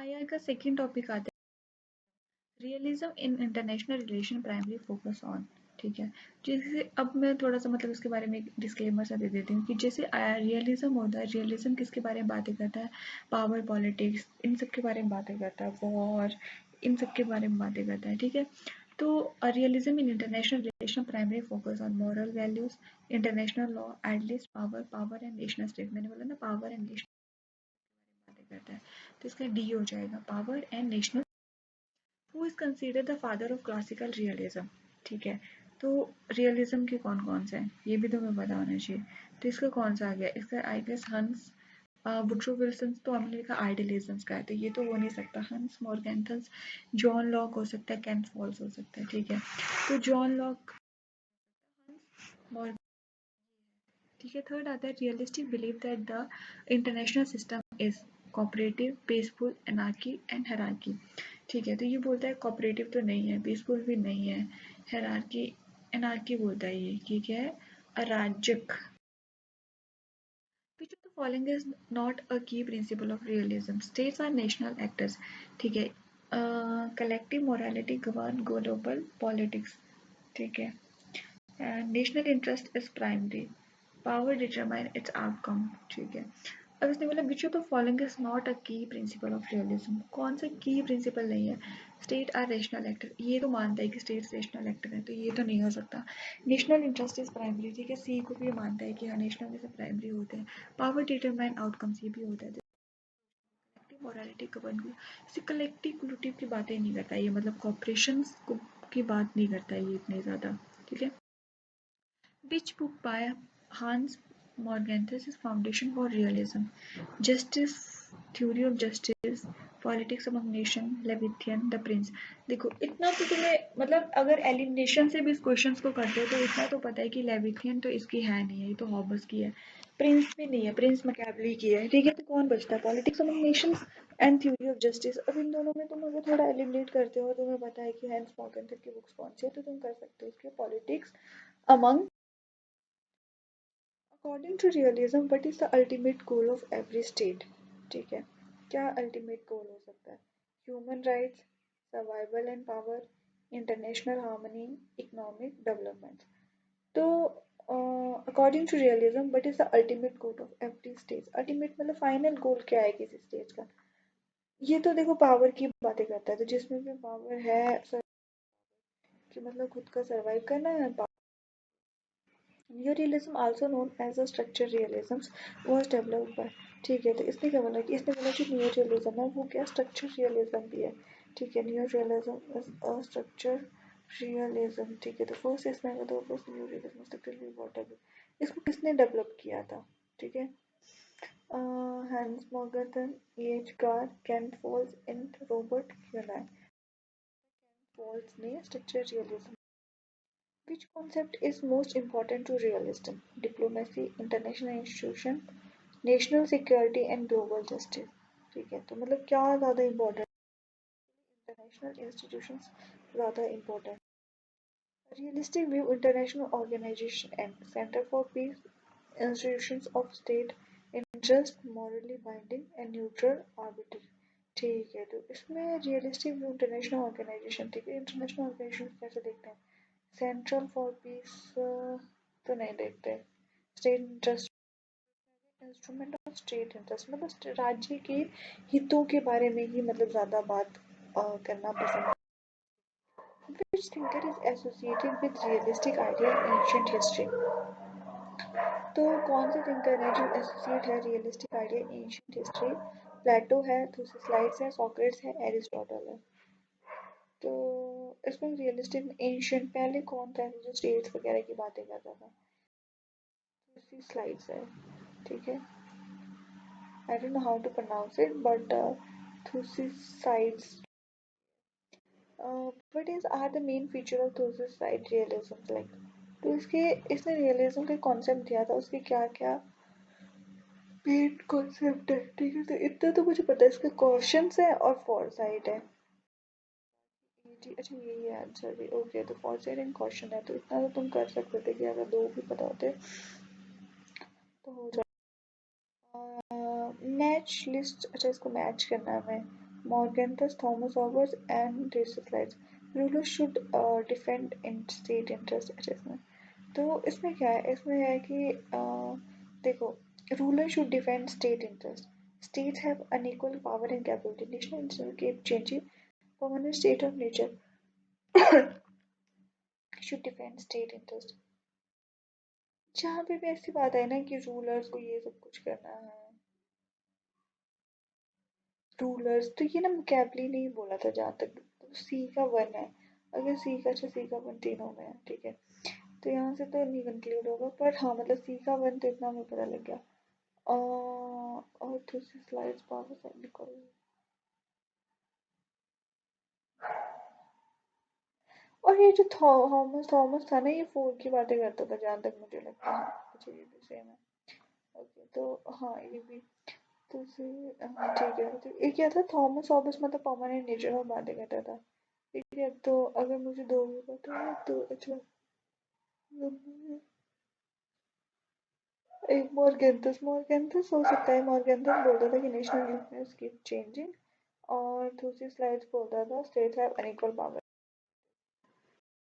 आई का second topic आता है realism in international relation primary focus on. ठीक है, जैसे अब मैं थोड़ा सा मतलब इसके बारे में एक डिस्क्लेमर सा दे देती हूँ कि जैसे रियलिज्म होता है, रियलिज्म किसके बारे में बातें करता है, पावर पॉलिटिक्स इन सब के बारे में बातें करता है, वॉर इन सब के बारे में बातें करता है। ठीक है, तो realism in international relation primary focus on moral values, international law, at least power, power and national state. मैंने बोला ना पावर एंड नेशनल बातें करता है, तो इसका डी हो जाएगा power and national. Who is consider the father of classical realism. ठीक है, तो रियलिज्म के कौन कौन से हैं ये भी तो हमें पता होना चाहिए। तो इसका कौन सा आ गया, इसका आई गेस हंस वुड्रो विल्सन, तो हमने लिखा आइडियलिज्म का है, तो ये तो हो नहीं सकता। हंस मॉर्गेंथस, जॉन लॉक हो सकता है, केंट फॉल्स हो सकता है। ठीक है, तो जॉन लॉक, ठीक है। थर्ड आता है realistic believe that the international system is cooperative, peaceful, anarchy and hierarchy. ठीक है, तो ये बोलता है कोऑपरेटिव तो नहीं है, पीसफुल भी नहीं है, हायरार्की, एनार्की बोलता है ये कि क्या है, अराजक। Which of the following is not a key principle of realism? States are national actors. ठीक है, collective morality govern global politics. ठीक है, national interest is primary, power determine its outcome. ठीक है, अब इसने बोला which of the following is not a की प्रिंसिपल ऑफ रियलिज्म। कौन सा की प्रिंसिपल नहीं है? स्टेट आर रेशनल एक्टर, ये तो मानता है कि स्टेट रेशनल एक्टर है, तो ये तो नहीं हो सकता। नेशनल इंटरेस्ट इज प्राइमरी, ठीक है, सी को भी मानता है कि हाँ नेशनल जैसे प्राइमरी होते हैं। पावर डिटरमाइन आउटकम्स, ये भी होता है। मोरालिटी गवर्न को, इसे कलेक्टिव क्लूटिव की बातें नहीं करता ये, मतलब कॉपरेशन की बात नहीं करता ये इतने ज़्यादा। ठीक है, which book by Hans Morgenthau is foundation for realism? Justice, Theory of Justice, Politics Among Nations, Leviathan, The Prince। देखो इतना तो तुम्हें मतलब अगर एलिमिनेशन से भी इस क्वेश्चन को करते हो तो इतना तो पता है कि लेविथियन तो इसकी है नहीं है, ये तो हॉबस की है। प्रिंस भी नहीं है, प्रिंस मैकेबली की है। ठीक है, तो कौन बचता है? Politics among Nations and theory of justice. अब इन दोनों में तुम अगर थोड़ा एलिमिनेट करते हो, तुम्हें पता है कि हैंस मॉर्गेंथर की बुक्स कौन सी है, तो तुम कर सकते हो इसके politics among. According to realism what is the ultimate goal of every state? ठीक है, क्या अल्टीमेट गोल हो सकता है? Human rights, survival and power, international harmony, economic development. तो according to realism what is the ultimate goal of every state? Ultimate मतलब final goal क्या है किसी स्टेट का? ये तो देखो पावर की बातें करता है, तो जिसमें भी पावर है कि मतलब खुद का सर्वाइव करना है। Neorealism, also known as the structural realism, was developed by। ठीक है, तो इसने क्या बोला कि इसने बोला जो न्यू रियलिज्म है वो क्या स्ट्रक्चर रियलिज्म भी है। ठीक है, new realism is a structure realism. ठीक है, तो फर्स्ट इसमें आएगा तो फर्स्ट न्यू रियलिज्म स्ट्रक्चर वॉटर। इसको किसने डेवलप किया था? ठीक है, Hans Morgan, H Carr, Kenneth फॉल्स एंड रॉबर्ट ह्यूनाई। फॉल्स ने structure realism. Which concept is most important to realism? Diplomacy, international institution, national security and global justice। ठीक है, तो मतलब क्या ज़्यादा इम्पोर्टेंट? इंटरनेशनल इंस्टीट्यूशंस ज़्यादा important. Realistic view international organization and center for peace, institutions of state interest, morally binding and neutral arbitrary। ठीक है, तो इसमें रियलिस्टिक व्यू इंटरनेशनल ऑर्गेनाइजेशन। ठीक है, इंटरनेशनल ऑर्गेनाइजेशन कैसे देखते हैं? सेंट्रल फॉर पीस तो नहीं देखते। State interest, instrument of state interest मतलब राज्य के हितों के बारे में ही मतलब ज़्यादा बात करना पसंद। Which thinker is associated with realistic idea in ancient history? तो कौन सा थिंकर है जो एसोसिएट है realistic idea in ancient history? Plato है, थुसिडाइड्स है, सोक्रेट्स है, एरिस्टोटल है। तो इसमें रियलिस्टिक एंशिएंट पहले कौन था जो स्टेट्स वगैरह की बातें करता था? इसी स्लाइड्स है। ठीक है, I don't know how to pronounce it but Thucydides. What is are the main feature of Thucydides realism like? तो इसके इसने रियलिज्म का कॉन्सेप्ट दिया था, उसके क्या क्या मेन कॉन्सेप्ट है। ठीक है, तो इतना तो मुझे पता है, इसका क्वेश्चंस है और फोरसाइट है। अच्छा यही है आंसर भी। ओके, तो फोरसाइट एंड क्वेश्चन है, तो इतना तो तुम कर सकते थे कि अगर दो भी पता होते तो हो जाए। मैच लिस्ट, अच्छा इसको मैच करना है हमें। Morganthus, Thomas Hobbes, and Tracy Slides. Rulers should defend in state interest assessment. तो इसमें क्या है, इसमें है कि देखो, ruler should defend state interest. States have unequal power and capability. National institutions keep changing. Permanent state of nature should defend state interest. जहाँ पे भी ऐसी बात है ना कि रूलर्स को ये सब कुछ करना है, रूलर्स तो ये ना मुकैबली नहीं बोला था जहाँ तक. तो सी का वन है, अगर सी का, अच्छा सी का वन तीनों में है, ठीक है, तो यहाँ से तो नहीं कंक्लूड होगा, पर हाँ मतलब सी का वन तो इतना मुझे पता लग गया. और दूसरी स्लाइड्स पावर निकल. और ये जो थॉमस थॉमस था ना, ये फोर की बातें करता था जहाँ तक मुझे लगता है. अच्छा ये भी सेम है. ओके तो हाँ ये भी. तो फिर हाँ ठीक है, तो ये क्या था, थॉमस हॉब्स मतलब परमानेंट नेचर में बातें करता था. ठीक है, तो अगर मुझे दो भी पता है तो अच्छा. एक मॉर्गेंथस हो सकता है. मॉर्गेंथस बोलता था कि नेशनल यूनियन कीप चेंजिंग. और दूसरी स्लाइड्स बोलता था स्टेट्स हैव अनइक्वल पावर.